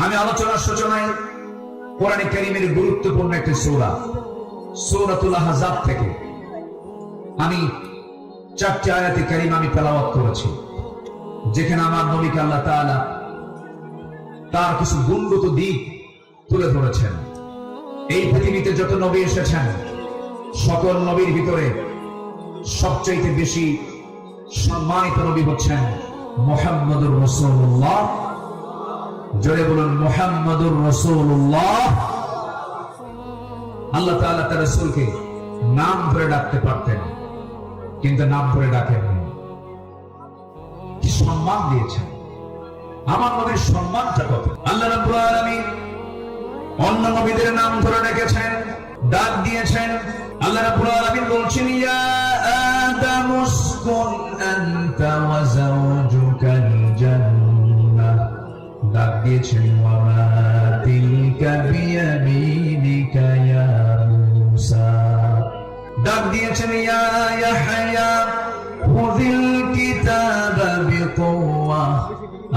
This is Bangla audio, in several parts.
আমি আলোচনার সূচনায় কোরআনে কারীমের গুরুত্বপূর্ণ একটি সূরা সূরাতুল আহজাব থেকে আমি 4টি আয়াতে কারীমা আমি তেলাওয়াত করেছি, যেখানে আমার নবীকে আল্লাহ তাআলা তার কিছু গুণগত দিক তুলে ধরেছেন। এই পৃথিবীতে যত নবী এসেছেন, সকল নবীর ভিতরে সবচেয়ে বেশি সম্মানিত নবী হচ্ছেন মুহাম্মদুর রাসূলুল্লাহ। জোরে বলুন মুহাম্মদুর রাসূলুল্লাহ। আল্লাহ তাআলা তার রাসূলকে নাম ধরে ডাকতে পারতেন, কিন্তু নাম ধরে ডাকেননি। কি সম্মান দিয়েছেন! আমার নবীর সম্মানটা কত! আল্লাহ রাব্বুল আলামিন অন্য নবীদের নাম ধরে ডেকেছেন, ডাক দিয়েছেন। আল্লাহ রাব্বুল আলামিন বলছেন, ইয়া আদাম উসকুন আনতা ওয়া যাওজুকাল জান্নাহ। ডাক দিয়েছেন, ওয়া মা তিলকা বিয়ামিনিকা ইয়া মূসা। ডাক দিয়েছেন, ইয়া ইয়াহইয়া খুযিল কিতাবা বিকুওয়া।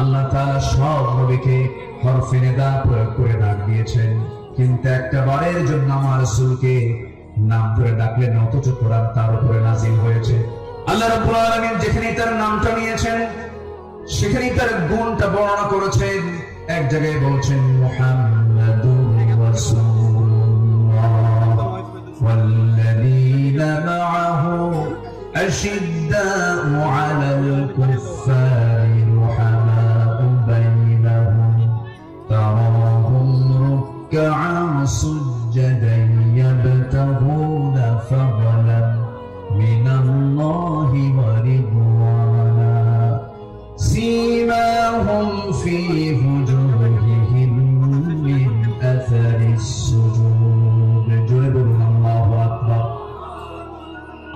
আল্লাহ তাআলা সব নবীকে হরফে নিদা প্রয়োগ করে ডাক দিয়েছেন, কিন্তু একটা বারের জন্য আমার রাসূলকে নাম ধরে ডাকলেন, অথচ কোরআন তার উপরে নাযিল হয়েছে। আল্লাহ রাব্বুল আলামিন যেখানেই তার নামটা নিয়েছেন, সেখানেই তার গুণটা বর্ণনা করেছেন। এক জায়গায় বলছেন মুহাম্মাদুর রাসূলুল্লাহ ওয়াল্লাযীনা মা'আহু আশিদ্দাউ আলাল কুফফারি রুহামাউ বাইনাহুম তারাহুম রুক'আন সুজ্জাদান ইয়াবতাগুনা ফাদলান মিনাল্লাহি ওয়া রিদওয়ানা সীমাহুম ফী wujuhihim মিন আসারিস সুজুদ। জোরে বলুন আল্লাহু আকবার।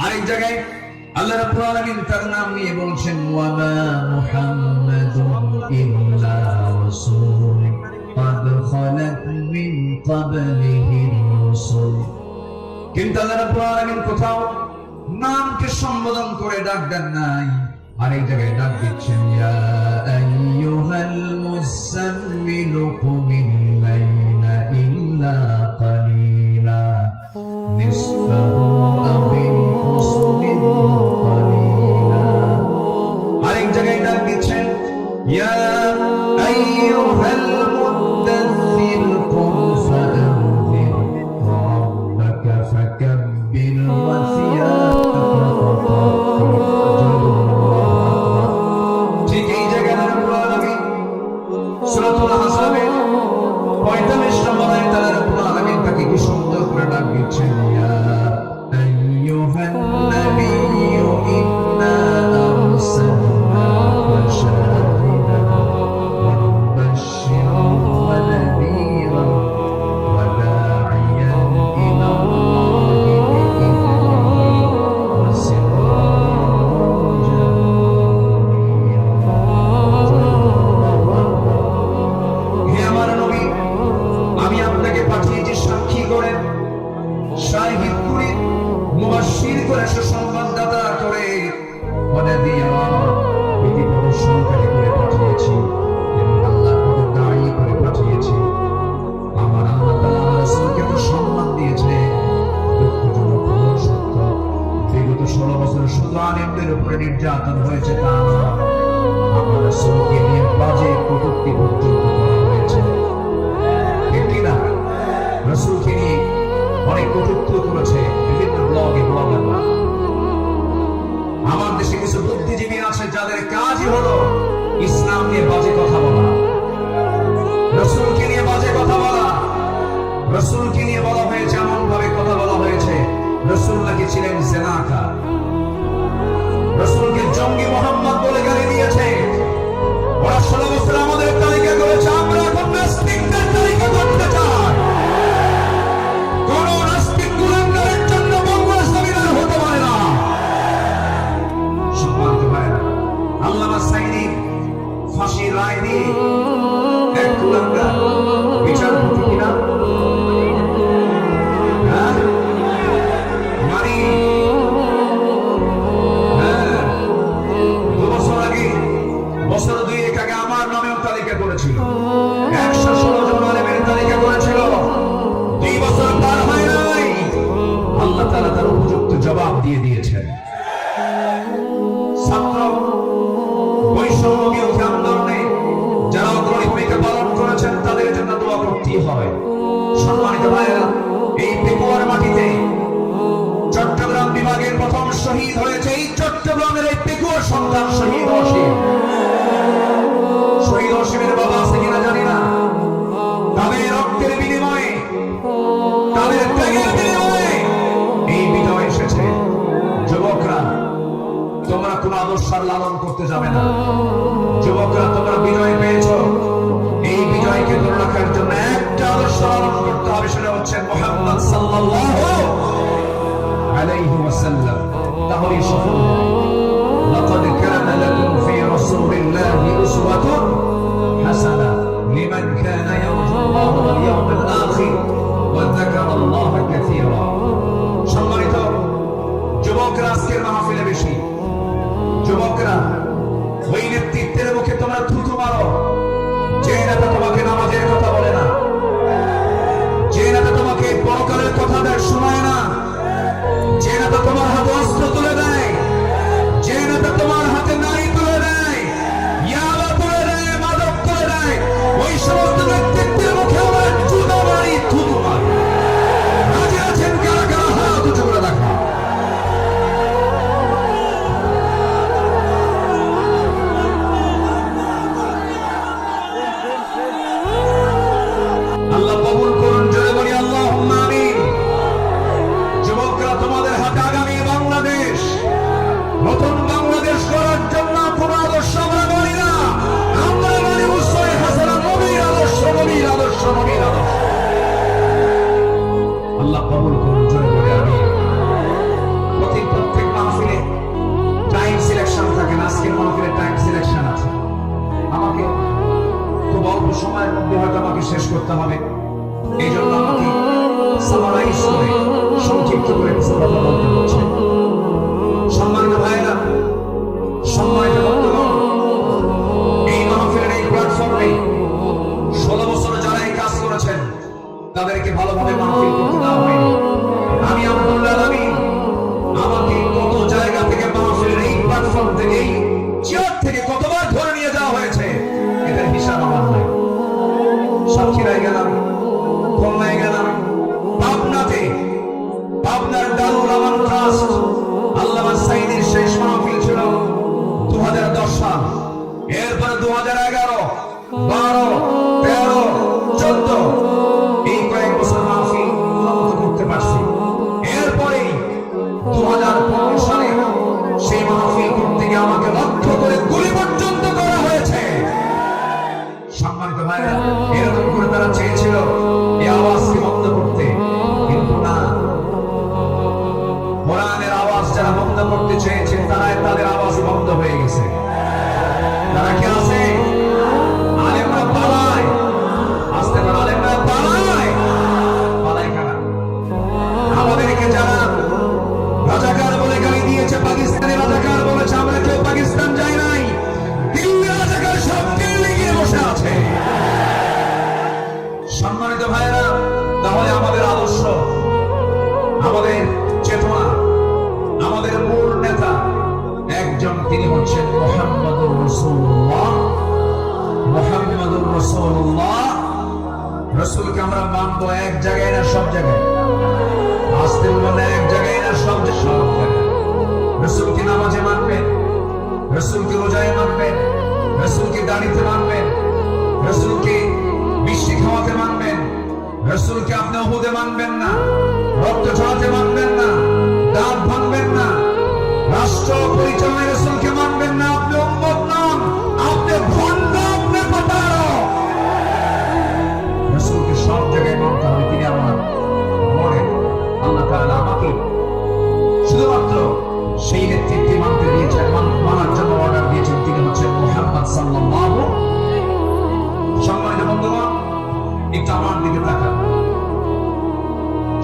আরেক জায়গায় আল্লাহ রাব্বুল আলামিন তার নাম নিয়ে বলছেন, ওয়া মা মুহাম্মাদুন ইল্লা রাসূলুন ক্বাদ খালাত মিন ক্বাবলিহি রাসূল। কিন্তু আল্লাহ রাব্বুল আলামিন কোথাও নামকে সম্বোধন করে ডাক দেন নাই। আরেক জায়গায় ডাক দিচ্ছেন, ইয়া আইয়ুহাল মুসাম্মিলু কুমিল লাইলা ইল্লা কালিলা নিসফাহু আও ইনকুস মিনহু কালিলা। আরেক জায়গায় ডাক দিচ্ছেন, ইয়া আইয়ুহাল মুদ্দাথির কুম ফাআনযির রাব্বাকা ফাকাব্বির ওয়া সিয়াবাকা ফাতাহহির। ঠিক এই জায়গায় রাব্বুল আলামিন সূরাতুল আহজাবের 45 নম্বর আয়াতে রাব্বুল আলামিন তাকে কি সুন্দর করে ডাক দিচ্ছেন, ইয়া আইয়ুহান নাবিয়্যু ইন্না আরসালনাকা শাহিদান ওয়া মুবাশশিরান ওয়া নাযীরান ওয়া দা'iyan ইলাল্লাহি বিইذনিহি ওয়া সিরাজান মুনীরা। হে আমার নবী, আমি আপনাকে পাঠিয়েছি সাক্ষী করে, শাহিদ করে, মুবাশশির করে, সুসংবাদদাতা করে, ওয়া নাযীরা ভীতি প্রদর্শনকারী করে পাঠিয়েছি, এবং আল্লাহর পথে দায়ী করে পাঠিয়েছি। আমার আল্লাহ তাআলা আমার রাসূলকে তো সম্মান দিয়েছে। দুঃখজনক হলো সত্য, বিগত 16 বছর শুধু আলেমদের উপরে নির্যাতন হয়েছে তা নয়, আমার রাসূলকে নিয়ে বাজে কটূক্তি পর্যন্ত করা হয়েছে। ঠিক না? রাসূলকে নিয়ে অনেক কটূক্তি করেছে বিভিন্ন ব্লগাররা। আমার দেশে কিছু বুদ্ধিজীবী আছে যাদের কাজই হলো ইসলাম নিয়ে বাজে কথা বলা, রাসূলকে নিয়ে বাজে কথা বলা। রাসূলকে নিয়ে বলা হয়েছে, এমন ভাবে কথা বলা হয়েছে, রাসূল নাকি ছিলেন জিনাকার, রাসূলকে জঙ্গি মোহাম্মদ বলে গালি দিয়েছে। ওরা 16 বছর আমাদের তালিকা করেছে, আমরা এখন নাস্তিকদের তালিকা করতে চাই। কোন নাস্তিক কুলাঙ্গারের জন্য বাংলাদেশ সংবিধান হতে পারে না। সম্মানিত ভাইরা, আল্লামা সাঈদীর ফাঁসির রায় দিয়ে দিয়ে দিয়েছেন। ছাত্র বৈষম্য বিরোধী আন্দোলনে যারা অগ্রণী ভূমিকা পালন করেছেন তাদের জন্য দোয়া করতেই হবে। সম্মানিত ভাইয়েরা, এই পেকুয়ার মাটিতে চট্টগ্রাম বিভাগের প্রথম শহীদ হয়েছে এই চট্টগ্রামের এই পেকুয়ার সন্তান শহীদ অসীম। শহীদ অসীমের বাবা আছে কিনা জানি না। তাদের রক্তের বিনিময়ে, তাদের ত্যাগের বিনিময়ে এই বিজয় এসেছে। যুবকরা, তোমরা কোন আদর্শ লালন করতে যাবে না। যুবকরা, তোমরা বিজয় পেয়েছো, এই বিজয়কে ধরে রাখার জন্য একটা আদর্শ লালন করতে হবে, সেটা হচ্ছে মুহাম্মদ সাল্লাল্লাহু আলাইহি ওয়াসাল্লাম। তাহলেই সফল হবে। লাকাদ কানা লাকুম ফি রাসূলিল্লাহি উসওয়াতুন হাসানাহ লিমান কানা ইয়ারজু আল্লাহ ওয়াল ইয়াউমাল আখির ওয়া যাকারা আল্লাহ কাসীরা। সম্মানিত যুবকরা, আজকের মাহফিলে বেশি যুবকরা, ওই নেতৃত্বের মুখে তোমরা থুতু মারো যে নেতা তোমাকে নামাজের কথা বলে না, যে নেতা তোমাকে পরকালের কথা শোনায় না, যে নেতা তোমার হাতে অস্ত্র তুলে দেয়, যে নেতা তোমার হাতে নারী তুলে দেয়, ইয়াবা তুলে দেয়, মাদক তুলে দেয়, ওই সমস্ত নেতৃত্বের মুখে আমরা জুতো মারি, থুতু মারি। রাজি আছেন কারা কারা? হাত উঁচু করে দেখা। আল্লাহ কবুল করুন, জোরে বলি আল্লাহুম্মা আমিন। যুবকরা, তোমাদের হাতে আগামী বাংলাদেশ, নতুন বাংলাদেশ করার জন্য কোন আদর্শ আমরা বলি না, আমরা বলি উসওয়ায়ে হাসানাহ, নবীর আদর্শ, নবীর আদর্শ, নবীর আদর্শ। আল্লাহ কবুল করুন, জোরে বলি আমিন। প্রত্যেক মাহফিলে টাইম সিলেকশন থাকে না, আজকের মাহফিলে টাইম সিলেকশন আছে। আমাকে খুব অল্প সময়ের মধ্যে হয়তো আমাকে শেষ করতে হবে, এই জন্য আমাকে সামারাইজ করে, সংক্ষিপ্ত করে কিছু কথা বলতে হচ্ছে। সম্মানিত ভাইয়েরা, সম্মানিত বন্ধুগণ, এই মাহফিলের এই প্ল্যাটফর্মে 16 বছর যারা এই কাজ করেছেন তাদেরকে ভালোভাবে মাহফিল করতে দেওয়া হয়নি। আমি আব্দুল্লাহ আমিন, আমাকে কত জায়গা থেকে মাহফিলের এই প্ল্যাটফর্ম থেকে, এই চেয়ার থেকে কতবার ধরে নিয়ে যাওয়া হয়েছে, এটার হিসাব আমার নাই। সাতক্ষীরায় গেলাম, খুলনায় গেলাম, পাবনাতে, পাবনার দারুল আমান ট্রাস্ট আল্লামা সাইদের শেষ মাহফিল ছিল 2010 সাল। এরপরে 2011, 12, 13, 14 এই কয়েক বছর মাহফিল উন্নত করতে পারছি। এরপরে 2015 সালে সেই মাহফিল করতে গিয়ে আমাকে লক্ষ্য করে গুলি পর্যন্ত করা হয়েছে। সম্মানিত ভাইরা, এরকম করে তারা চেয়েছিল এই আওয়াজকে বন্ধ করতে, কিন্তু না। কোরআনের আওয়াজ যারা বন্ধ করতে চেয়েছে তাদের আওয়াজ বন্ধ হয়ে গেছে। তারা কি আছে? আলেমরা পালায়, আসতে পারে, আলেমরা পালায়, পালায় কারা? আমাদেরকে যারা রাজাকার বলে গালি দিয়েছে, পাকিস্তানি রাজাকার বলেছে, আমরা কেউ পাকিস্তান যাই নাই, দিল্লি রাজাকার সব দিল্লি গিয়ে বসে আছে। সম্মানিত ভাইয়েরা, তাহলে আমাদের আদর্শ, আমাদের চেতনা, আমাদের মূল নেতা একজন, তিনি হচ্ছেন মুহাম্মদুর রাসূলুল্লাহ। মুহাম্মদুর রাসূলুল্লাহ, রাসূলকে আমরা মানবো এক জায়গায় না সব জায়গায়। আসতে বলে এক জায়গায় না সব জায়গায়। রাসূলকে নামাজে মানবেন, রাসূলকে রোজায় মানবেন, রাসূলকে দাড়িতে মানবেন, রাসূলকে মিষ্টি খাওয়াতে মানবেন, রাসূলকে আপনি উহুদে মানবেন না, রক্ত ঝরাতে মানবেন না, দাঁত ভাঙবেন না, রাষ্ট্র পরিচালনায় রাসূলকে মানবেন না। আপনি উম্মত নন, আপনি ভণ্ড, আপনি প্রতারক। রাসূলকে সব জায়গায় মানতে হবে, তিনি আমার মনে। আল্লাহ তাআলা আমাকে শুধুমাত্র সেই নেতৃত্বে মানতে দিয়েছেন, মানার জন্য অর্ডার দিয়েছেন, তিনি হচ্ছেন মুহাম্মদ সাল্লাল্লাহু। সম্মানিত বন্ধুগণ, একটু আমার দিকে তাকান।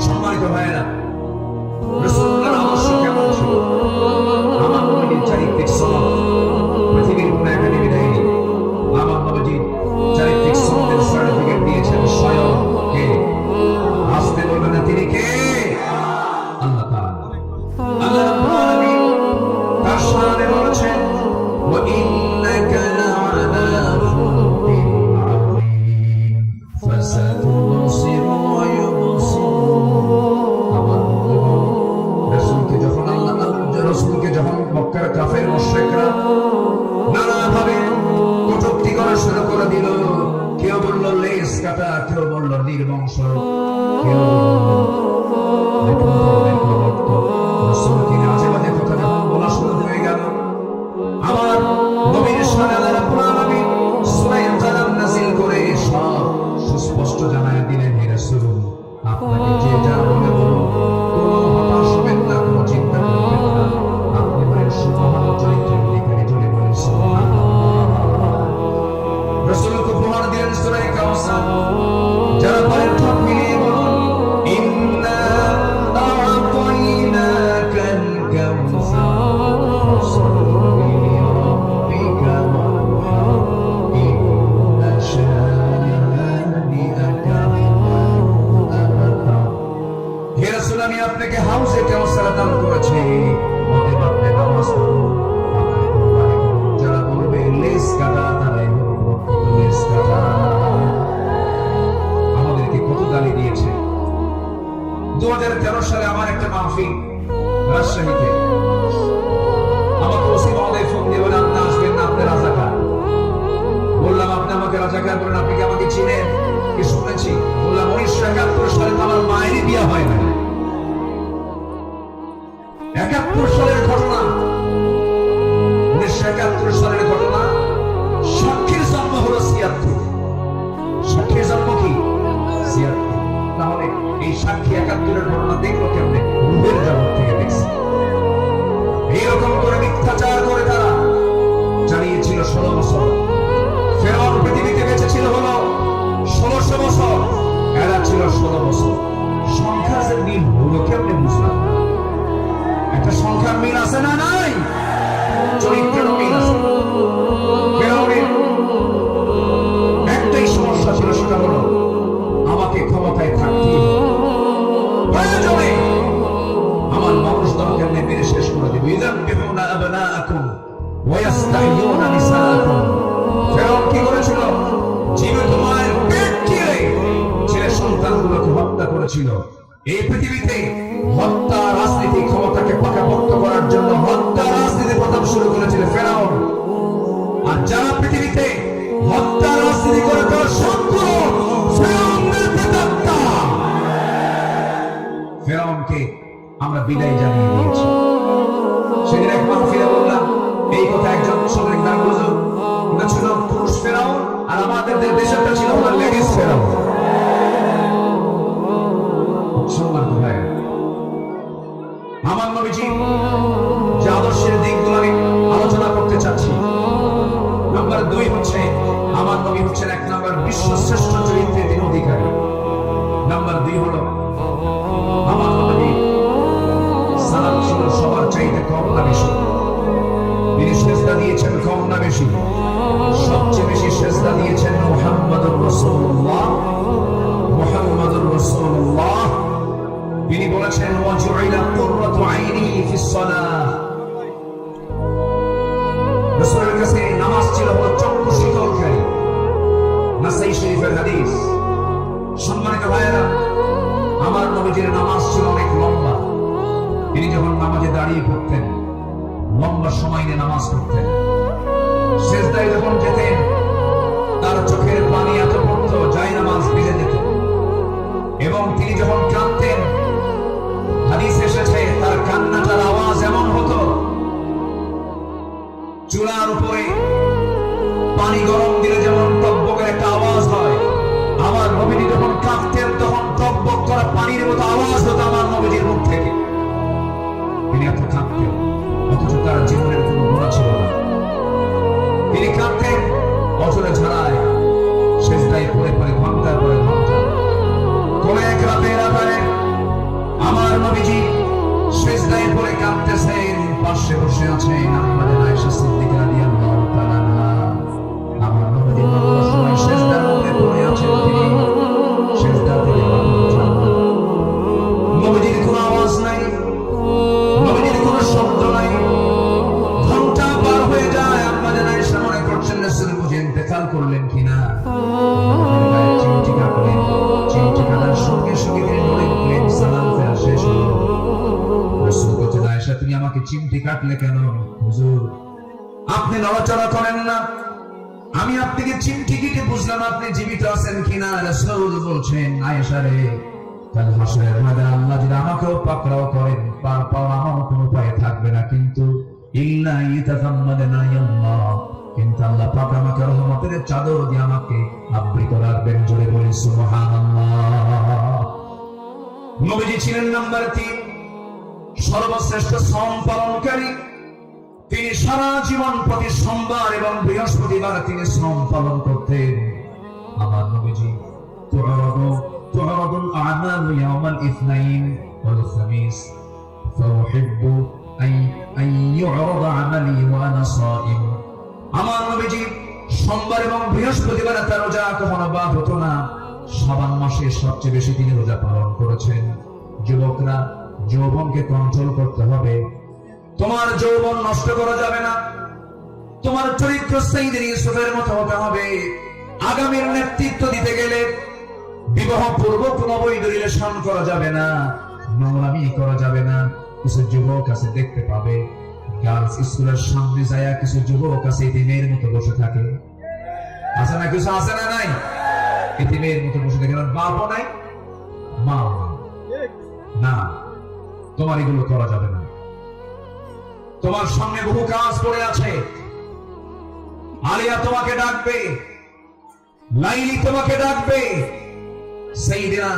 সম্মানিত ভাইয়েরা, ফলস্বরূপ কেউ নতুন ধরনের প্রবর্তক রাসূলকে আজে বাজে কথা যখন বলা শুরু হয়ে গেল, আমার নবীর শানে আল্লাহ রাব্বুল আলামিন সূরা কালাম নাযিল করে সব সুস্পষ্ট জানায় দিলেন, হে রাসূল আপনাকে যে যা বলে বলুন, কোনো হতাশ হবেন না, কোনো চিন্তা করবেন না, আপনি বলেন সুমহান চরিত্রের অধিকারী, জোরে বলেন সুবহানাল্লাহ। রাসূলকে উপহার দিলেন সূরা কাউসার, যারা পারেন ঠোঁট মিলিয়ে বলুন ইন্না আ'তাইনাকাল কাউসার ফাসল্লি লিরাব্বিকা ওয়ানহার ইন্না শানিআকা হুয়াল আবতার। হে রাসূল, আমি আপনাকে হাউজে কাউসার দান করেছি, অতএব আপনি নামাজ পড়ুন, আপনি কুরবানি করুন। যারা বলবে লেস কাটা, তারাই হলো প্রকৃত লেস কাটা। আমাদেরকে কত গালি দিয়েছে। 2013 সালে আমার একটা মাহফিল রাজশাহীতে, আমাকে ওসি মহোদয় ফোন দিয়ে বলে আপনি আসবেন না, আপনি রাজাকার। বললাম আপনি আমাকে রাজাকার বলেন, আপনি কি আমাকে চিনেন? কি শুনেছি? বললাম 1971 সালে তো আমার মায়েরই বিয়ে হয় না। 71 সালের ঘটনা, 1971 সালের ঘটনা। সাক্ষীর জন্ম হলো 76, সাক্ষীর জন্ম কি 76? তাহলে এই সাক্ষী 71-এর ঘটনা দেখলো কেমনে? রূহের জগৎ থেকে দেখছে। এইরকম করে মিথ্যাচার করে তারা চালিয়েছিল 16 বছর। ফেরাউন পৃথিবীতে বেঁচে ছিল হলো 1600 বছর, এরা ছিল 16 বছর। সংখ্যা যে মিল হলো কেমনে বুঝলাম? একটা সংখ্যার মিল আছে না নাই? চরিত্রের মিল আছে। ফেরাউনের একটাই সমস্যা ছিল, সেটা হলো আমাকে ক্ষমতায় থাকতে হবে, প্রয়োজনে আমার মানুষ দরকার নেই মেরে শেষ করে দেবে। ইযাববিহুনা আবনাআকুম ওয়া ইস্তাহইয়ুনা নিসাআকুম। ফেরাউন কি করেছিল? জীবিত মায়ের পেট চিরে ছেলে সন্তানগুলোকে হত্যা করেছিল। এই পৃথিবীতে হত্যা রাজনীতি, ক্ষমতাকে পাকাপোক্ত করার জন্য হত্যা রাজনীতি প্রথম শুরু করেছিল ফেরাউন। আর যারা পৃথিবীতে হত্যা রাজনীতি করে তারা সবগুলো ফেরাউনের প্রেতাত্মা। ফেরাউনকে আমরা বিদায় জানিয়ে দিয়েছি। সেদিন এক মাহফিলে বললাম এই কথা, একজন মুসলমান গান বুঝুন, এটা ছিল পুরুষ ফেরাউন, আর আমাদের দেশেরটা ছিল লেডিস ফেরাউন। আমার নবীজি যে আদর্শের দিকগুলো আমি আলোচনা করতে চাচ্ছি, নাম্বার 2 হচ্ছে আমার নবী হচ্ছেন 1 নম্বর বিশ্ব শ্রেষ্ঠ চরিত্রের তিনি অধিকারী। নাম্বার 2 হলো আমার নবী সালাত ছিল সবার চাইতে কম না বেশি। তিনি সেজদা দিয়েছেন কম না বেশি? সবচেয়ে বেশি সেজদা দিয়েছেন মুহাম্মদুর রাসূলুল্লাহ, মুহাম্মদুর রাসূলুল্লাহ। তিনি বলেছেন ওয়াজুইলা কুররাতু আইনি ফিস সালাহ। রাসূলের কাছে নামাজ ছিল হলো চক্ষু শীতলকারী। নাসাই শরীফের হাদিস। সম্মানিত ভাইয়েরা, আমার নবীজির নামাজ ছিল অনেক লম্বা। তিনি যখন নামাজে দাঁড়িয়ে পড়তেন, লম্বা সময় নিয়ে নামাজ পড়তেন। সেজদায় যখন যেতেন, তার চোখের পানি এত পড়তো যায় নামাজ ভিজে যেত। এবং তিনি যখন কাঁদতেন, হাদিস এসেছে তার কান্নাটার আওয়াজ এমন হতো, চুলার উপরে পানি গরম দিলে যেমন টকবকের একটা আওয়াজ হয়, আমার নবীজি যখন কাঁদতেন তখন টকবক করা পানির মতো আওয়াজ হতো আমার নবীজির মুখ থেকে। তিনি এত কাঁদতেন, অথচ তার জীবনের কোনো গুনাহ ছিল না। তিনি কাঁদতেন অচলে ঝাড়ায়, সেজদায় পড়ে পড়ে ঘন্টার পরে ঘন্টা। কোন এক রাতের আধারে আমার নবীজি সেজদায় পড়ে কাঁদতেছেন, পাশে বসে আছেন আমাদের আয়েশা সিদ্দিকা রাদিয়াল্লাহু তাআলা আনহা। আমার নবীজি লম্বা সময় সেজদার মধ্যে পড়ে আছেন, তিনি সেজদা থেকে মাথা উঠান না। নবীজির কোনো আওয়াজ নাই, নবীজির কোনো শব্দ নাই। ঘন্টা পার হয়ে যায়, আমাদের আয়েশা মনে করছেন রাসূল বুঝে ইন্তেকাল করলেন কিনা। চিমটি কাটলেন, চিমটি কাটার সঙ্গে সঙ্গে তিনি নড়ে উঠলেন, সালাম ফেরা শেষ হলো। রাসূল বলছেন, আয়েশা তুমি আমাকে চিমটি কাটলে কেন? হুজুর আপনি নড়াচড়া করেন না, আমি আপনাকে টিকিটে বুঝলাম আপনি জীবিত আছেন কিনা। রাসূল বলছেন, আয়েশা রে, কাল হাসরের ময়দানে আল্লাহ যদি আমাকেও পাকড়াও করেন, পার পাওয়া আমার কোনো উপায় থাকবে না, কিন্তু ইল্লা ইয়াতাযাম্মাদানা আল্লাহ, কিন্তু আল্লাহ পাক আমাকে রহমতের চাদর দিয়ে আমাকে আবৃত রাখবেন। জোরে বলি সুবহানাল্লাহ। নবীজি ছিলেন নাম্বার 3, সর্বশ্রেষ্ঠ শ্রম পালনকারী। তিনি সারা জীবন প্রতি সোমবার এবং বৃহস্পতিবার তিনি শ্রম পালন করতেন। আমার নবীজি তু'রাদুল আ'মালু ইয়াওমাল ইসনাইন ওয়াল খামিস ফাউহিব্বু আন ইউ'রাদা আমালি ওয়া আনা সাইম। আমার নবীজি সোমবার এবং বৃহস্পতিবার তার রোজা কখনো বাদ হতো না। শাবান মাসে সবচেয়ে বেশি তিনি রোজা পালন করেছেন। যুবকরা, যৌবনকে কন্ট্রোল করতে হবে। তোমার যৌবন নষ্ট করা যাবে না। তোমার চরিত্র সাইয়েদনা ইউসুফের মতো হতে হবে। আগামীর নেতৃত্ব দিতে গেলে বিবাহ পূর্ব কোনো বৈধ রিলেশন করা যাবে না, নোংরামি করা যাবে না। কিছু যুবক আছে দেখতে পাবে গার্লস স্কুলের সামনে যায় কিছু যুবক আছে এতিমের মতো বসে থাকে। আছে না? কিছু আছে না? নাই? এতিমের মতো বসে থাকে, বাপও নাই মাও না। তোমার এগুলো করা যাবে না। তোমার সামনে বহু কাজ পড়ে আছে। আলিয়া তোমাকে ডাকবে, লাইলি তোমাকে ডাকবে। সাইয়েদনা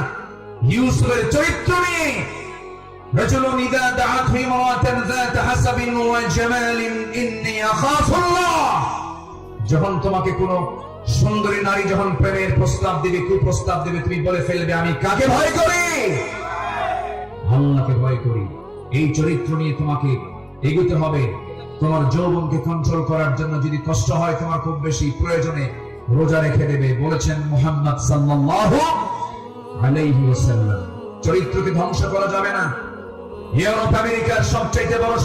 ইউসুফের চরিত্র নিয়ে রাজুলুন ইযা দাআতহু ইমরাতান যাত হাসাবিন ওয়া জামালিন ইন্নী আখাফুল্লাহ। যখন তোমাকে কোন সুন্দরী নারী যখন প্রেমের প্রস্তাব দিবে, কুপ্রস্তাব দিবে, তুমি বলে ফেলবে, আমি কাকে ভয় করি? আল্লাহকে ভয় করি। এই চরিত্র নিয়ে তোমাকে এগোতে হবে। তোমার যৌবনকে কন্ট্রোল করার জন্য যদি কষ্ট হয় তোমার খুব বেশি, প্রয়োজনে রোজা রেখে দেবে। বলেছেন মুহাম্মদ সাল্লাল্লাহু আলাইহি ওয়াসাল্লাম, চরিত্রকে ধ্বংস করা যাবে না। ইউরোপ আমেরিকার সবচেয়ে বড়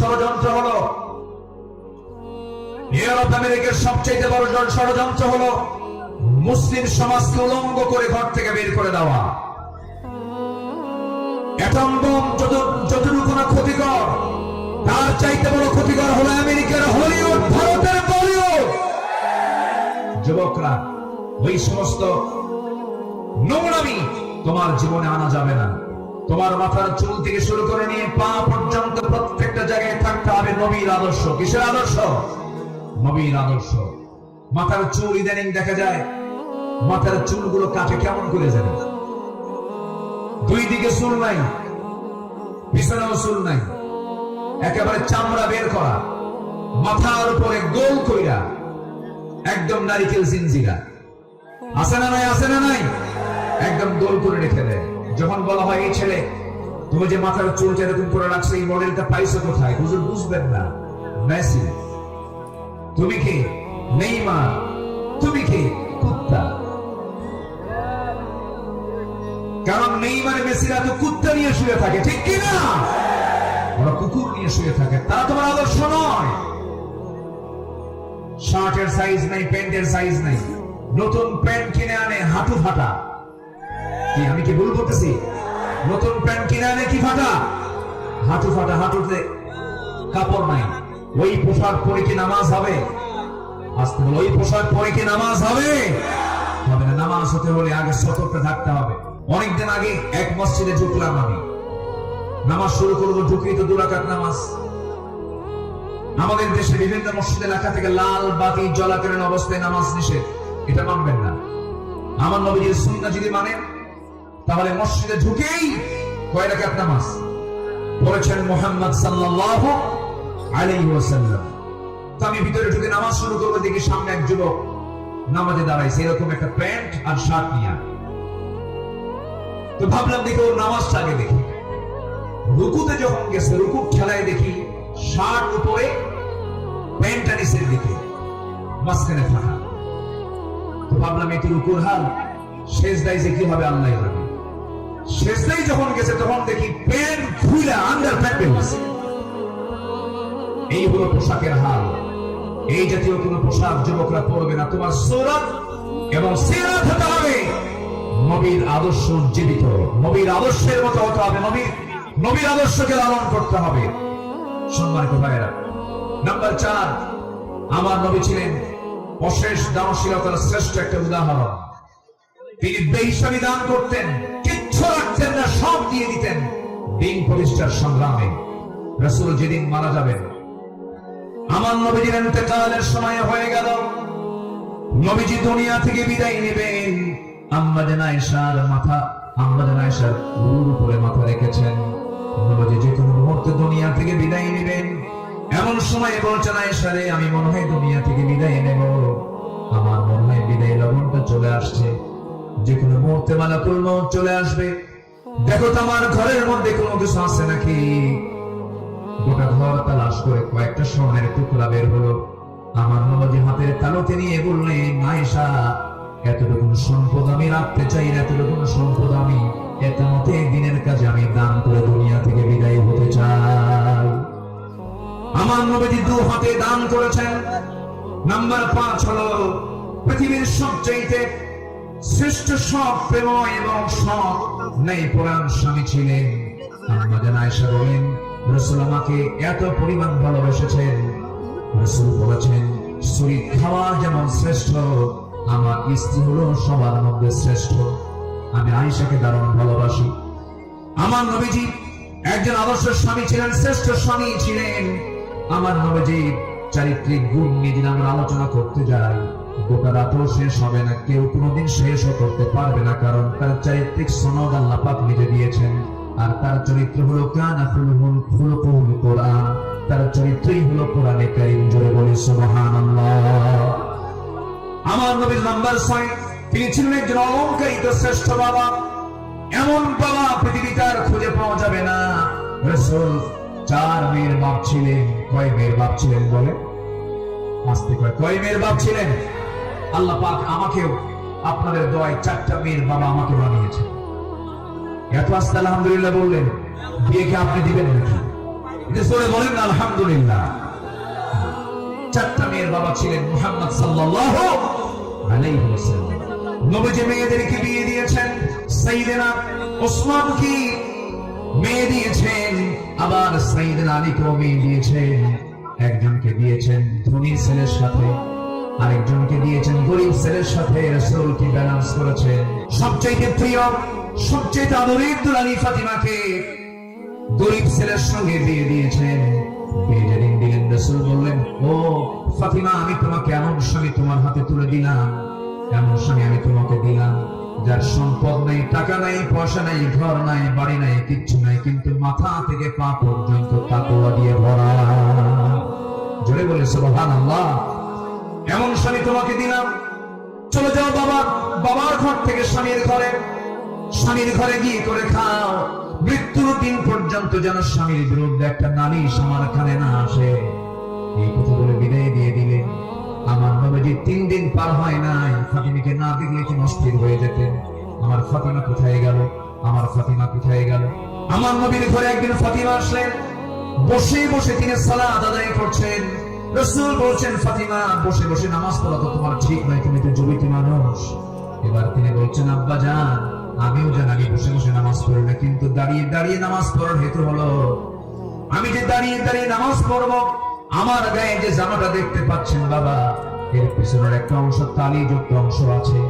ষড়যন্ত্র হলো মুসলিম সমাজকে উলঙ্গ করে ঘর থেকে বের করে দেওয়া। অ্যাটম বোম যতটুকু না ক্ষতিকর, তার চাইতে বড় ক্ষতিকর হলো আমেরিকার হলিউড, ভারতের বলিউড। যুবকরা, ওই সমস্ত নোংরামি তোমার জীবনে আনা যাবে না। তোমার মাথার চুল থেকে শুরু করে নিয়ে পা পর্যন্ত প্রত্যেকটা জায়গায় থাকতে হবে নবীর আদর্শ। কিসের আদর্শ? নবীর আদর্শ। মাথার চুল ইদানিং দেখা যায় মাথার চুলগুলো কাটে কেমন করে জানে, দুই দিকে চুল নাই, পিছনেও চুল নাই, একেবারে চামড়া বের করা, মাথার উপরে গোল কইরা একদম নারিকেল জিনজিরা। আছে না নাই? আছে না নাই? একদম গোল করে রেখে দেয়। যখন বলা হয়, এই ছেলে তুমি যে মাথার চুলটা এরকম করে রাখছো, এই মডেলটা পাইছো কোথায়? হুজুর বুঝবেন না। মেসি। তুমি কি? নেইমার। তুমি কি? কুত্তা। কারণ নেইমার মেসিরা তো কুত্তা নিয়ে শুয়ে থাকে, ঠিক কি না? ওরা কুকুর নিয়ে শুয়ে থাকে। তারা তোমার আদর্শ নয়। শার্টের সাইজ নাই, প্যান্টের সাইজ নাই, নতুন প্যান্ট কিনে আনে হাঁটু ফাটা। কি আমি কি ভুল করতেছি? নতুন প্যান্ট কিনে আনে কি ফাটা? হাঁটু ফাটা, হাঁটুতে কাপড় নাই। ওই পোশাক পরে কি নামাজ হবে? আস্তে বলো, ওই পোশাক পরে কি নামাজ হবে? হবে না। নামাজ হতে হলে আগে সতর্ক থাকতে হবে। অনেকদিন আগে এক মসজিদে ঢুকলাম আমি, নামাজ শুরু করবো, ঢুকি তো 2 রাকাত নামাজ। আমাদের দেশে বিভিন্ন মসজিদে লেখা থেকে লাল বাতি জ্বলাকালীন অবস্থায় নামাজ নিষেধ। এটা মানবেন না। আমার নবীর সুন্নাহ যদি মানেন, তাহলে মসজিদে ঢুকেই কয় রাকাত নামাজ পড়েছেন মুহাম্মদ সাল্লাল্লাহু আলাইহি ওয়াসাল্লাম। তো আমি ভিতরে ঢুকে নামাজ শুরু করবো, দেখি সামনে এক যুবক নামাজে দাঁড়াইছে, এরকম একটা প্যান্ট আর শার্ট নিয়ে। তো ভাবলাম দেখি ওর নামাজটা আগে দেখি। রুকুতে যখন গেছে, রুকু খেলায় দেখি শার্ট উপরে, প্যান্টটা নিচের দিকে, মাঝখানে ফাঁকা। তো ভাবলাম এটি রুকুর হাল, সেজদায় যে কি হবে আল্লাহ জানে। সেজদায় যখন গেছে তখন দেখি প্যান্ট খুলে আন্ডার প্যান্ট পেয়েছে। এই হলো পোশাকের হাল। এই জাতীয় কোন পোশাক যুবকরা পরবে না। তোমার সূরত এবং সিরাত হতে হবে নবীর আদর্শ জীবিত, নবীর আদর্শের মতো হতে হবে, নবীর আদর্শকে লালন করতে হবে। সম্মানিত ভাইয়েরা, নাম্বার 4, আমার নবী ছিলেন অশেষ দানশীলতার শ্রেষ্ঠ একটা উদাহরণ। তিনি বেহিসাবি দান করতেন, কিচ্ছু রাখতেন না, সব দিয়ে দিতেন দিন প্রতিষ্ঠার সংগ্রামে। রাসূল যেদিন মারা যাবেন, আমার নবীজির ইন্তেকালের সময় হয়ে গেল, নবীজি দুনিয়া থেকে বিদায় নেবেন, আম্মা জান আয়েশার বুকের উপরে মাথা রেখেছেন। নবীজি যে কোনো মুহূর্তে দুনিয়া থেকে বিদায় নেবেন, এমন সময় বলছেন, আয়েশা রে, আমি মনে হয় দুনিয়া থেকে বিদায় নেব, আমার মনে হয় বিদায় লগনটা চলে আসছে, যে কোনো মুহূর্তে মালাকুল মউত চলে আসবে। দেখো তো আমার ঘরের মধ্যে কোনো কিছু আছে নাকি। গোটা ঘর তালাশ করে কয়েকটা স্বর্ণের টুকরা বের হলো। আমার নবী হাতের তালুতে নিয়ে বললেন, আয়েশা, এতটুকু সম্পদ আমি রাখতে চাই, এতটুকু সম্পদ আমি এতমতে দিনের কাজে আমি দান করে দুনিয়া থেকে বিদায় হতে চাই। আমার নবীজি দু হাতে দান করেছেন। নাম্বার 5 হলো পৃথিবীর সবচেয়ে শ্রেষ্ঠ সৎ প্রেম এবং সৎ ন্যায়পরায়ণ স্বামী ছিলেন। আম্মা জান আয়েশা বলেন, রাসূল আমাকে এত পরিমাণ ভালোবেসেছেন, রাসূল বলেছেন, শরীর খাওয়া যেমন শ্রেষ্ঠ, আমার স্ত্রী হলো সবার মধ্যে শ্রেষ্ঠ। আমি আয়েশাকে দারুণ ভালোবাসি। আমার নবীজি একজন আদর্শ স্বামী ছিলেন, শ্রেষ্ঠ স্বামী ছিলেন। আমার নবীজির চারিত্রিক গুণ নিয়ে যদি আমরা আলোচনা করতে যাই, গোটা রাতও শেষ হবে না, কেউ কোনোদিন শেষও করতে পারবে না, কারণ তার চারিত্রিক সনদ আল্লাহ পাক নিজে দিয়েছেন। আর তার চরিত্র হলো কানা খুলুকুল কোরআন, তার চরিত্রই হলো কোরআনে কারীম। জোরে বলি সুবহানাল্লাহ। আমার নবীর নাম্বার 6, তিনি ছিলেন একজন অলংকারিত শ্রেষ্ঠ বাবা। এমন বাবা পৃথিবীতে আর খুঁজে পাওয়া যাবে না। রাসূল 4 মেয়ের বাপ ছিলেন। কয় মেয়ের বাপ ছিলেন বলে? আস্তে কয় মেয়ের বাপ ছিলেন? আল্লাহ পাক আমাকেও আপনাদের দোয়ায় 4টা মেয়ের বাবা আমাকে বানিয়েছে। এত আস্তে আলহামদুলিল্লাহ বললেন, বিয়েকে আপনি দিবেন নাকি? এটা জোরে বলেন না আলহামদুলিল্লাহ। 4টা মেয়ের বাবা ছিলেন মুহাম্মদ সাল্লাল্লাহু আলাইহি ওয়াসাল্লাম। নবীজি মেয়েদেরকে বিয়ে দিয়েছেন। সাইয়েদনা ওসমানকে মেয়ে দিয়েছেন, আবার সাইয়েদনা আলীকেও মেয়ে দিয়েছেন। একজনকে দিয়েছেন ধনী ছেলের সাথে, আরেকজনকে দিয়েছেন গরিব ছেলের সাথে। রাসূল কি ব্যালেন্স করেছেন। সবচেয়ে প্রিয়, সবচেয়ে আদরের দুলালী ফাতিমাকে গরিব ছেলের সঙ্গে বিয়ে দিয়েছেন। বিয়ে যেদিন দিলেন, রাসূল বললেন, ও ফাতিমা, আমি তোমাকে এমন স্বামী তোমার হাতে তুলে দিলাম, এমন স্বামী আমি তোমাকে দিলাম, যার সম্পদ নাই, টাকা নাই, পয়সা নাই, ঘর নাই, বাড়ি নাই, কিচ্ছু নাই, কিন্তু মাথা থেকে পা পর্যন্ত তাকওয়া দিয়ে ভরা। জোরে বলে সুবহানাল্লাহ। এমন স্বামী তোমাকে দিলাম। চলে যাও বাবার ঘর থেকে স্বামীর ঘরে গিয়ে করে খাও। মৃত্যুর দিন পর্যন্ত যেন স্বামীর বিরুদ্ধে একটা নালিশ আমার কানে না আসে। এই কথা বলে বিদায় দিয়ে দিলেন। আমার নবীজি 3 দিন পার হয় নাই, ফাতিমাকে না দেখলে কি অস্থির হয়ে যেতেন। আমার ফাতিমা কোথায় গেল, আমার ফাতিমা কোথায় গেল। আমার নবীর ঘরে একদিন ফাতিমা আসলেন। বসে বসে তিনি সালাত আদায় করছেন। রাসূল বলছেন, ফাতিমা, বসে বসে নামাজ পড়া তো তোমার ঠিক নয়, তুমি তো যুবতী মানুষ। এবার তিনি বলছেন, আব্বা জান, আমিও জানি আমি বসে বসে নামাজ পড়ি না, কিন্তু দাঁড়িয়ে দাঁড়িয়ে নামাজ পড়ার হেতু হলো, আমি যে দাঁড়িয়ে দাঁড়িয়ে নামাজ পড়বো, আমার গায়ে যে জামাটা দেখতে পাচ্ছেন বাবা, এর পিছনের একটা অংশ তালিযুক্ত অংশ আছে।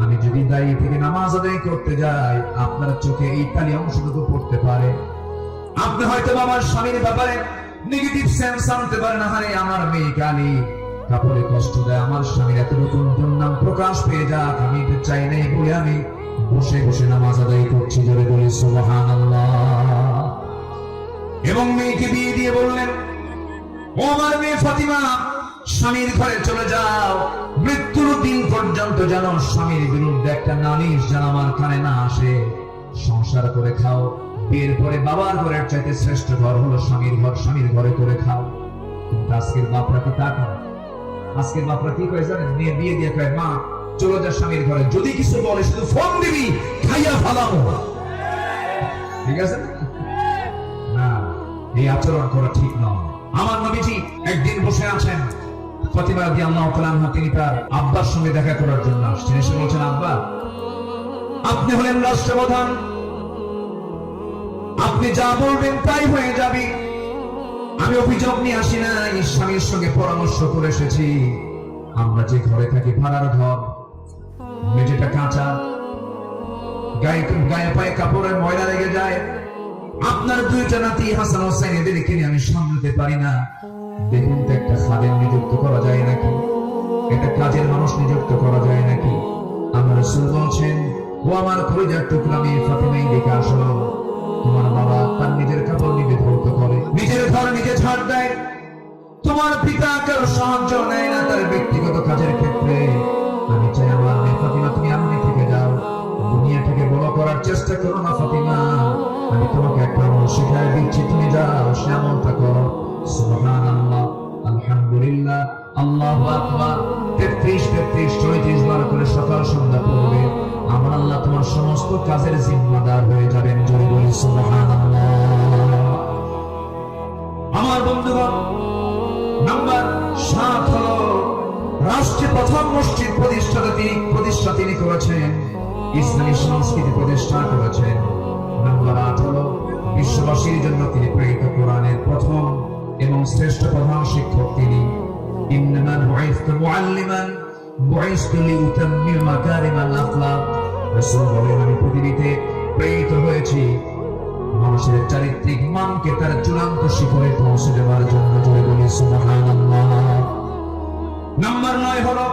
আমি যদি দাঁড়িয়ে থেকে নামাজ আদায় করতে যাই, আপনার চোখে এই তালি অংশটুকু পড়তে পারে। আপনি হয়তো আমার স্বামীর ব্যাপারে নেগেটিভ সেন্স আনতে পারেন, আরে আমার মেয়ে কালি কাপড়ে কষ্ট দেয়, আমার স্বামীর এতটুকু দুর্নাম প্রকাশ পেয়ে যাক, আমি এটা চাই নাই বলে আমি বসে বসে নামাজ আদায় করছি। জোরে বলি সুবহানাল্লাহ। এবং মেয়েকে বিয়ে দিয়ে বললেন, ও আমার মেয়ে ফাতিমা, স্বামীর ঘরে চলে যাও, মৃত্যুর দিন পর্যন্ত যেন স্বামীর বিরুদ্ধে একটা নালিশ যেন আমার কানে না আসে। সংসার করে খাও, বিয়ের পরে বাবার ঘরের চাইতে শ্রেষ্ঠ ঘর হলো স্বামীর ঘর, স্বামীর ঘরে করে খাও। কিন্তু আজকের বাপরা কি তা করে? আজকের বাপরা কি করে জানেন? মেয়ে বিয়ে দিয়ে কয়, মা চলে যা স্বামীর ঘরে, যদি কিছু বলে শুধু ফোন দিবি, খাইয়া ফালাবো। ঠিক আছে না? এই আচরণ করা ঠিক নয়। আমার নবীজি একদিন বসে আছেন, ফাতিমা রাদিয়াল্লাহু তাআলা আনহা তিনি তার আব্বার সঙ্গে দেখা করার জন্য আসছেন। এসে বলছেন, আব্বা, আপনি হলেন রাষ্ট্রপ্রধান, আপনি যা বলবেন তাই হয়ে যাবে। আমি অভিযোগ নিয়ে আসি না, স্বামীর সঙ্গে পরামর্শ করে এসেছি। আমরা যে ঘরে থাকি ভাড়ার ঘর, মেঝেটা কাঁচা, গায়ে পায়ে কাপড়ের ময়লা লেগে যায়। আপনার দুইটা নাতি হাসান হোসেন, এদেরকে নিয়ে আমি সামলাতে পারি না। দেখুন তো একটা খাদেম নিযুক্ত করা যায় নাকি, একটা কাজের মানুষ নিযুক্ত করা যায় নাকি? আমার রাসূল বলছেন, ও আমার কলিজার টুকরা মেয়ে ফাতিমা, এদিকে আসো। তোমার বাবা তার নিজের কাপড় নিজে ধৌত করে, নিজের ঘর নিজে ঝাড় দেয়। তোমার পিতা কারো সাহায্য নেয় না তার ব্যক্তিগত কাজের ক্ষেত্রে। আমি চাই আমার মেয়ে ফাতিমা, তুমি এমনি থেকে যাও, দুনিয়াটাকে বড় করার চেষ্টা করো না ফাতিমা। আমি তোমাকে একটা আমল শিখাই দিচ্ছি, তুমি যাও সে আমলটা করো। সুবহানাল্লাহ, আলহামদুলিল্লাহ, আল্লাহু আকবার 33 বার করে সকাল সন্ধ্যা পড়বে। আমার আল্লাহ তোমার সমস্ত কাজের জিম্মাদার হয়ে যাবেন। জোরে বলি সুবহানাল্লাহ। আমার বন্ধুগণ, নাম্বার 7 হলো রাষ্ট্রের প্রথম মসজিদ প্রতিষ্ঠা তিনি করেছেন, ইসলামী সংস্কৃতি প্রতিষ্ঠা করেছেন। নাম্বার 8 হলো বিশ্ববাসীর জন্য তিনি প্রেরিত কোরআনের প্রথম এবং শ্রেষ্ঠ প্রধান শিক্ষক তিনি। ইন্নামা বুইসতু মুআল্লিমান বুইসতু লিউতাম্মিমা মাকারিমাল আখলাক। রাসূল বলেন, আমি পৃথিবীতে প্রেরিত হয়েছি মানুষের চারিত্রিক মানকে তার চূড়ান্ত শিখরে পৌঁছে দেওয়ার জন্য। জোরে বলি সুবহানাল্লাহ। নাম্বার 9 হলো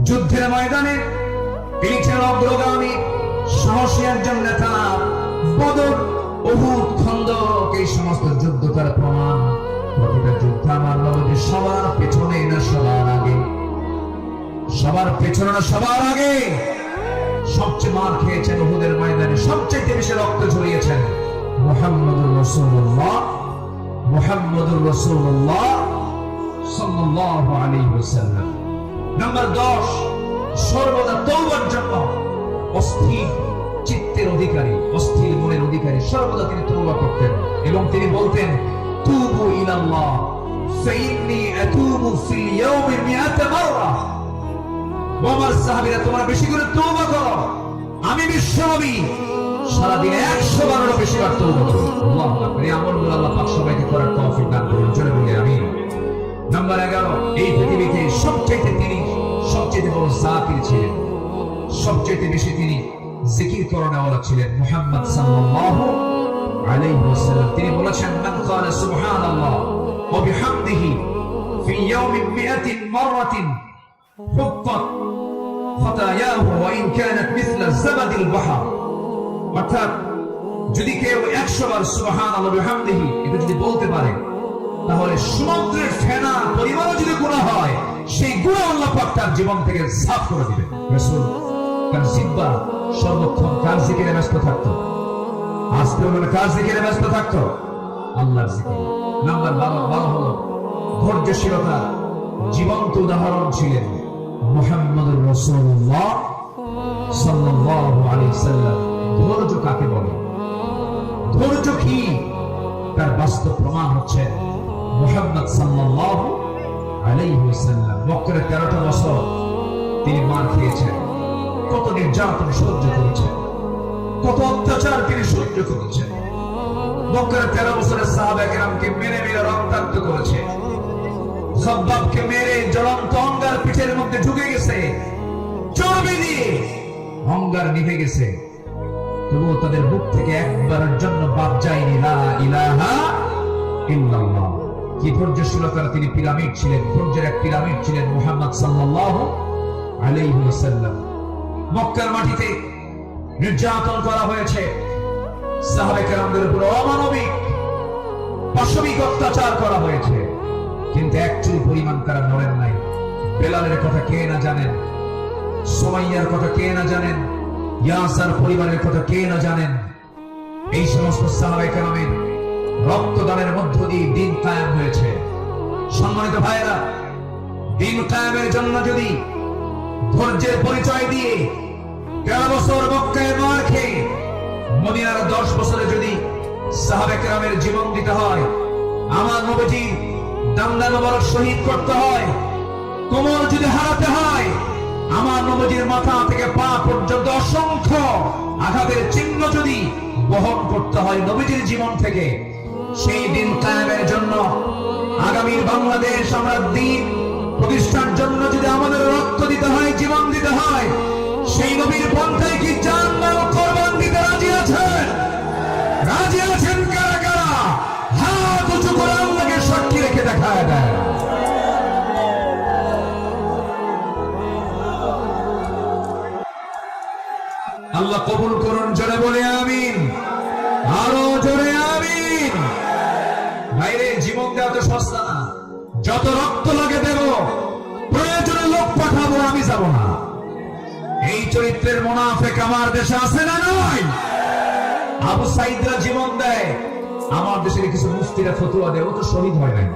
যুদ্ধের ময়দানে তিনি ছিলেন অগ্রগামী, সাহসী একজন নেতা। বদর, উহুদ, খন্দক, এই সমস্ত যুদ্ধ তার প্রমাণ। প্রতিটা যুদ্ধ আমার নবী সবার পেছনে না সবার আগে, সবার পেছনে না সবার আগে। সবচেয়ে মার খেয়েছেন উহুদের ময়দানে, সবচেয়ে বেশি রক্ত ঝরিয়েছেন মুহাম্মদুর রাসূলুল্লাহ সাল্লাল্লাহু আলাইহি ওয়াসাল্লাম। নাম্বার 10, সর্বদা তওবার জন্য অস্থির চিত্তের অধিকারী, অস্থির মনের অধিকারী। সর্বদা তিনি তওবা করতেন এবং তিনি বলতেন, তুবু ইলাল্লাহ ফাইন্নী আতুবু ফিল ইয়াউমি 100 মাররা। ও আমার সাহাবীরা, তোমরা বেশি করে তওবা করো, আমি বিশ্বনবী সারা দিনে 100 বারেরও বেশি বার তওবা করি। আল্লাহু আকবার। এই আমলগুলো আল্লাহ পাক সবাইকে করার তৌফিক দান করুন। জোরে বলি আমিন। নাম্বার 11, এই পৃথিবীতে সবচেয়ে বড় জাকির ছিলেন, সবচেয়ে বেশি তিনি জিকির করানেওয়ালা ছিলেন মুহাম্মদ সাল্লাল্লাহু আলাইহি ওয়াসাল্লাম। তিনি বলেছেন, মান ক্বালা সুবহানাল্লাহ ওয়া বিহামদিহি ফি ইয়াউমিন 100 মাররাতিন হুফফাত খাতায়াহু ওয়া ইন কানাত মিছলা যাবাদিল বাহর। অর্থাৎ যদি কেউ 100 বার সুবহানাল্লাহ ওয়া বিহামদিহি এটা যদি বলতে পারে, তাহলে সমুদ্রের ফেনা পরিমাণও যদি গুনাহ হয়, সেই গুনাহ আল্লাহ পাক তার জীবন থেকে সাফ করে দিবেন। রাসূল তার জিহ্বা সর্বক্ষণ কার জিকিরে ব্যস্ত থাকতো, আস্তে বলে কার জিকিরে ব্যস্ত থাকতো, আল্লাহর জিকির। নাম্বার 12 হলো ধৈর্যশীলতা জীবন্ত উদাহরণ ছিলেন মুহাম্মদুর রাসূলুল্লাহ সাল্লাল্লাহু আলাইহি ওয়াসাল্লাম। ধৈর্য কাকে বলে, ধৈর্য কি, তার বাস্তব প্রমাণ হচ্ছে মুহাম্মদ সাল্লাল্লাহু আলাইহি ওয়াসাল্লাম। মক্কায় 13টা বছর তিনি মার খেয়েছেন, কত নির্যাতন সহ্য করেছেন, কত অত্যাচার তিনি সহ্য করেছেন। মক্কার 13 বছরের সাহাবায়ে কেরামকে মেরে মেরে রক্তাক্ত করেছে। খাব্বাবকে মেরে জ্বলন্ত অঙ্গার পিঠের মধ্যে ঢুকে গেছে, চর্বি দিয়ে অঙ্গার নিভে গেছে, তবুও তাদের বুক থেকে একবারের জন্য বাদ যায়নি লা ইলাহা ইল্লাল্লাহ। কি ধৈর্যশীলতার তিনি পিরামিড ছিলেন, ধৈর্যের এক পিরামিড ছিলেন মুহাম্মদ সাল্লাল্লাহু আলাইহি ওয়াসাল্লাম। মক্কার মাটিতে নির্যাতন করা হয়েছে, সাহাবায়ে কেরামদের উপর অমানবিক পাশবিক অত্যাচার করা হয়েছে, কিন্তু একচুল পরিমাণ তারা নড়েন নাই। বেলালের কথা কে না জানেন, সুমাইয়ার কথা কে না জানেন, ইয়াসার পরিবারের কথা কে না জানেন। এই সমস্ত সাহাবায়ে কেরামের রক্তদানের মধ্য দিয়ে দিন কায়েম হয়েছে। সম্মানিত ভাইয়েরা, দিন কায়েমের জন্য যদি ধৈর্যের পরিচয় দিয়ে 13 বছর মক্কায় মার খেয়ে মদিনার 10 বছরে যদি সাহাবায়ে কেরামের জীবন দিতে হয়, আমার নবীজি দামদা মোবারক শহীদ করতে হয়, কোমর যদি হারাতে হয়, আমার নবীজির মাথা থেকে পা পর্যন্ত অসংখ্য আঘাতের চিহ্ন যদি বহন করতে হয় নবীজির জীবন থেকে, সেই দিন কায়েমের জন্য আগামী বাংলাদেশ আমরা দিন প্রতিষ্ঠার জন্য যদি আমাদের রক্ত দিতে হয়, জীবন দিতে হয়, সেই নবীর পন্থায় কি জান মাল কোরবান দিতে রাজি আছেন? রাজি আছেন কারা কারা? হাত উঁচু করে আল্লাহকে সাক্ষী রেখে দেখায় দেয়। আল্লাহ কবুল করুন, জোরে বলে আমিন, আরো জোরে আমিন। ভাইরে, জীবন দেওয়া তো সস্তা না। যত রক্ত লাগে দেব, প্রয়োজনে লোক পাঠাবো, আমি যাব না। এই চরিত্রের মুনাফিক আমার দেশে আছে না নয়? আবু সাইদরা জীবন দেয়, আমার দেশের কিছু মুফতিরা ফতোয়া দেয়, ও তো শহীদ হয় নাই।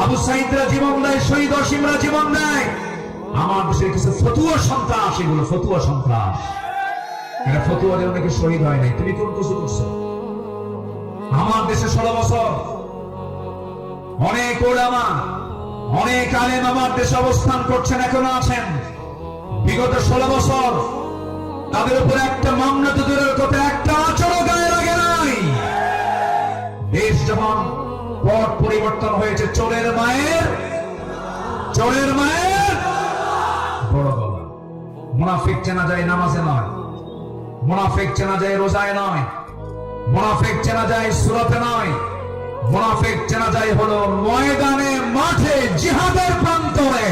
আবু সাইদরা জীবন দেয়, শহীদ অসীমরা জীবন দেয়, আমার দেশের কিছু ফতুয়া সন্ত্রাস, এগুলো ফতুয়া সন্ত্রাস। এটা ফতুয়া দিয়ে অনেকে শহীদ হয় নাই। তুমি কোন কিছু করছো? আমার দেশে 16 বছর অনেক ওলামা, অনেক আলেম আমার দেশে অবস্থান করছেন, এখনো আছেন। বিগত 16 বছর তাদের উপর একটা মামলা তো দূরের কথা, একটা আচরণ গায়ে লাগে নাই। দেশ যখন পট পরিবর্তন হয়েছে, চোরের মায়ের বড় গলা। মুনাফিক চেনা যায় নামাজে নয়, মুনাফিক চেনা যায় রোজায় নয়, মুনাফিক চেনা যায় সূরাতে নয়, মুনাফিক চেনা যায় হলো ময়দানে, মাঠে, জিহাদের প্রান্তরে।